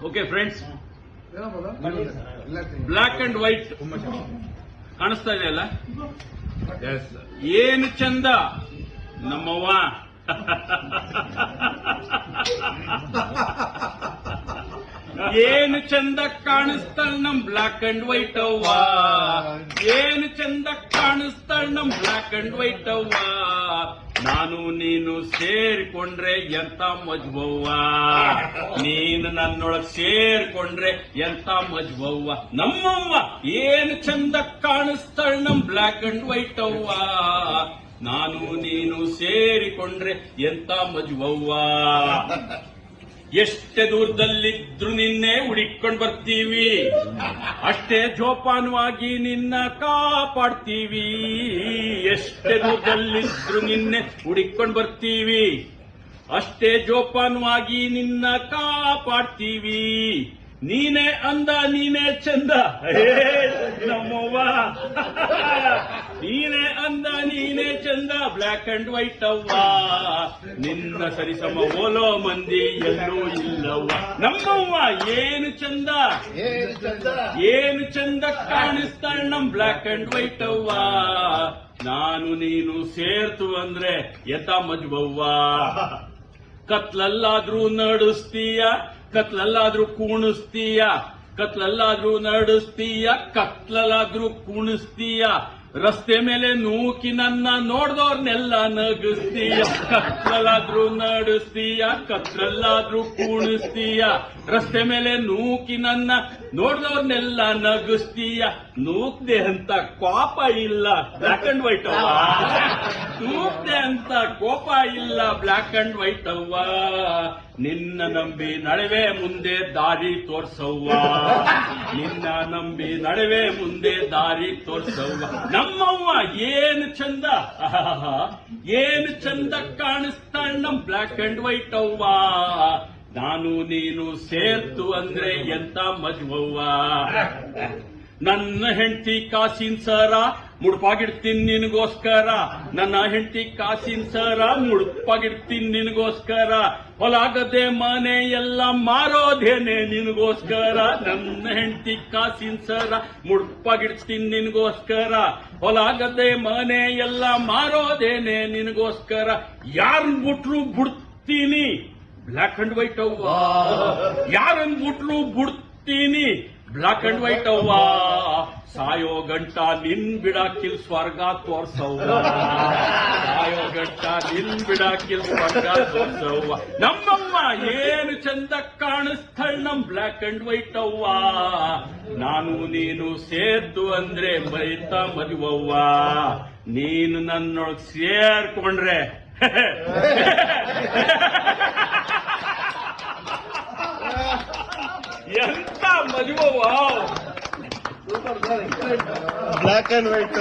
Okay friends, black and white ಕಾಣಿಸ್ತಾ ಇದೆ ಅಲ್ಲ? ಏನು ಚಂದ ನಮ್ಮವ್ವ. ಏನು ಚಂದ ಕಾಣಿಸ್ತಾಳ ನಮ್ ಬ್ಲಾಕ್ ಅಂಡ್ ವೈಟ್ ಅವ್ವ. ಏನು ಚಂದ ಕಾಣಿಸ್ತಾಳ ನಮ್ ಬ್ಲಾಕ್ ಅಂಡ್ ವೈಟ್ ಅವ್ವ. ನಾನು ನೀನು ಸೇರಿಕೊಂಡ್ರೆ ಎಂತ ಮಜ್ಬವ್ವ. ನೀನು ನನ್ನೊಳಗ್ ಸೇರಿಕೊಂಡ್ರೆ ಎಂತ ಮಜ್ಬವ್ವ. ನಮ್ಮವ್ವ ಏನು ಚಂದ ಕಾಣಿಸ್ತಾಳ ನಮ್ ಬ್ಲಾಕ್ ಅಂಡ್ ವೈಟ್ ಅವ್ವ. ನಾನು ನೀನು ಸೇರಿಕೊಂಡ್ರೆ ಎಂತ ಮಜ್ಬವ್ವ. ಎಷ್ಟೇ ದೂರದಲ್ಲಿದ್ರು ನಿನ್ನೆ ಹುಡುಕೊಂಡು ಬರ್ತೀವಿ, ಅಷ್ಟೇ ಜೋಪಾನವಾಗಿ ನಿನ್ನ ಕಾಪಾಡ್ತೀವಿ. ಎಷ್ಟೇ ದೂರದಲ್ಲಿದ್ರು ನಿನ್ನೆ ಹುಡುಕೊಂಡು ಬರ್ತೀವಿ, ಅಷ್ಟೇ ಜೋಪಾನವಾಗಿ ನಿನ್ನ ಕಾಪಾಡ್ತೀವಿ. ನೀನೇ ಅಂದ ನೀನೇ ಚಂದ ನಮ್ಮವ್ವ. ನೀನೇ ಅಂದ ನೀನೇ ಚಂದ ಬ್ಲಾಕ್ ಅಂಡ್ ವೈಟ್ ಅವ್ವ. ನಿನ್ನ ಸರಿಸಮ ಓಲೋ ಮಂದಿ ಎಲ್ಲೂ ಇಲ್ಲವ್ವ. ನಮ್ಮವ್ವ ಏನು ಚಂದ, ಏನು ಚಂದ ಕಾಣಿಸ್ತಾಳ ನಮ್ ಬ್ಲಾಕ್ ಅಂಡ್ ವೈಟ್ ಅವ್ವ. ನಾನು ನೀನು ಸೇರ್ತು ಅಂದ್ರೆ ಎತ್ತ ಮಜ್ಬವ್ವ. ಕತ್ಲಲ್ಲಾದ್ರೂ ನಡಿಸ್ತೀಯ, ಕತ್ಲಲ್ಲಾದ್ರೂ ಕೂಣಿಸ್ತೀಯ, ಕತ್ಲಲ್ಲಾದ್ರೂ ನಡಿಸ್ತೀಯ, ಕತ್ಲಲ್ಲಾದ್ರೂ ಕೂಣಿಸ್ತೀಯ. ರಸ್ತೆ ಮೇಲೆ ನೂಕಿ ನನ್ನ ನೋಡ್ದವ್ರನ್ನೆಲ್ಲ ನಗಿಸ್ತೀಯ. ಕತ್ಲಲ್ಲಾದ್ರೂ ನಡಿಸ್ತೀಯ, ಕತ್ಲಲ್ಲಾದ್ರೂ ಕೂಣಿಸ್ತೀಯ. ರಸ್ತೆ ಮೇಲೆ ನೂಕಿ ನನ್ನ ನೋಡ್ದವ್ರನ್ನೆಲ್ಲ ನಗಿಸ್ತೀಯ. ನೂಕ್ದೆ ಅಂತ ಕೋಪ ಇಲ್ಲ ಬ್ಲಾಕ್ ಅಂಡ್ ವೈಟ್ ಅವ್ವ. ನೂಕ್ದೆ ಅಂತ ಕೋಪ ಇಲ್ಲ ಬ್ಲಾಕ್ ಅಂಡ್ ವೈಟ್ ಅವ್ವ. ನಿನ್ನ ನಂಬಿ ನಡುವೆ ಮುಂದೆ ದಾರಿ ತೋರ್ಸವ್ವ. ನಿನ್ನ ನಂಬಿ ನಡುವೆ ಮುಂದೆ ದಾರಿ ತೋರ್ಸವ್ವ. ನಮ್ಮವ್ವ ಏನು ಚಂದ, ಏನು ಚಂದ ಕಾಣಿಸ್ತಾಳ ನಮ್ ಬ್ಲಾಕ್ ಅಂಡ್ ವೈಟ್ ಅವ್ವ. ನಾನು ನೀನು ಸೇರ್ತು ಅಂದ್ರೆ ಎಂತ ಮಜ್ವವ್ವ. ನನ್ನ ಹೆಂಡತಿ ಕಾಸಿನ ಸರ ಮುಡುಪಾಗಿಡ್ತೀನಿ ನಿನಗೋಸ್ಕರ. ನನ್ನ ಹೆಂಡತಿ ಕಾಸಿನ ಸರ ಮುಡುಪಾಗಿಡ್ತೀನಿ ನಿನಗೋಸ್ಕರ. ಹೊಲಾಗದೆ ಮನೆ ಎಲ್ಲ ಮಾರೋದೇನೆ ನಿನಗೋಸ್ಕರ. ನನ್ನ ಹೆಂಡತಿ ಕಾಸಿನ ಸರ ಮುಡುಪಾಗಿಡ್ತೀನಿ ನಿನಗೋಸ್ಕರ. ಹೊಲಾಗದೆ ಮನೆ ಎಲ್ಲ ಮಾರೋದೇನೆ ನಿನಗೋಸ್ಕರ. ಯಾರನ್ ಬಿಟ್ರು ಬಿಡ್ತೀನಿ ಬ್ಲಾಕ್ ಅಂಡ್ ವೈಟ್ ಅವ್ವ. ಯಾರನ್ ಬಿಟ್ರು ಬಿಡ್ತೀನಿ ಬ್ಲಾಕ್ ಅಂಡ್ ವೈಟ್ ಅವ್ವ. ಸಾಯೋ ಗಂಟ ನಿನ್ ಬಿಡಾಕಿಲ್ ಸ್ವರ್ಗ ತೋರ್ಸವ್ವ. ಸಾಯೋ ಗಂಟ ನಿನ್ ಬಿಡಾಕಿಲ್ ಸ್ವರ್ಗ ತೋರ್ಸವ್ವ. ನಮ್ಮವ್ವ ಏನು ಚಂದ ಕಾಣಿಸ್ತಾಳ ನಮ್ ಬ್ಲಾಕ್ ಅಂಡ್ ವೈಟ್ ಅವ್ವ. ನಾನು ನೀನು ಸೇರ್ತು ಅಂದ್ರೆ ಬೈತ ಮದುವವ್ವ. ನೀನು ನನ್ನೊಳಗ್ ಸೇರ್ಕೊಂಡ್ರೆ ಎಂತ ಮದುವವ್ವ. Black and white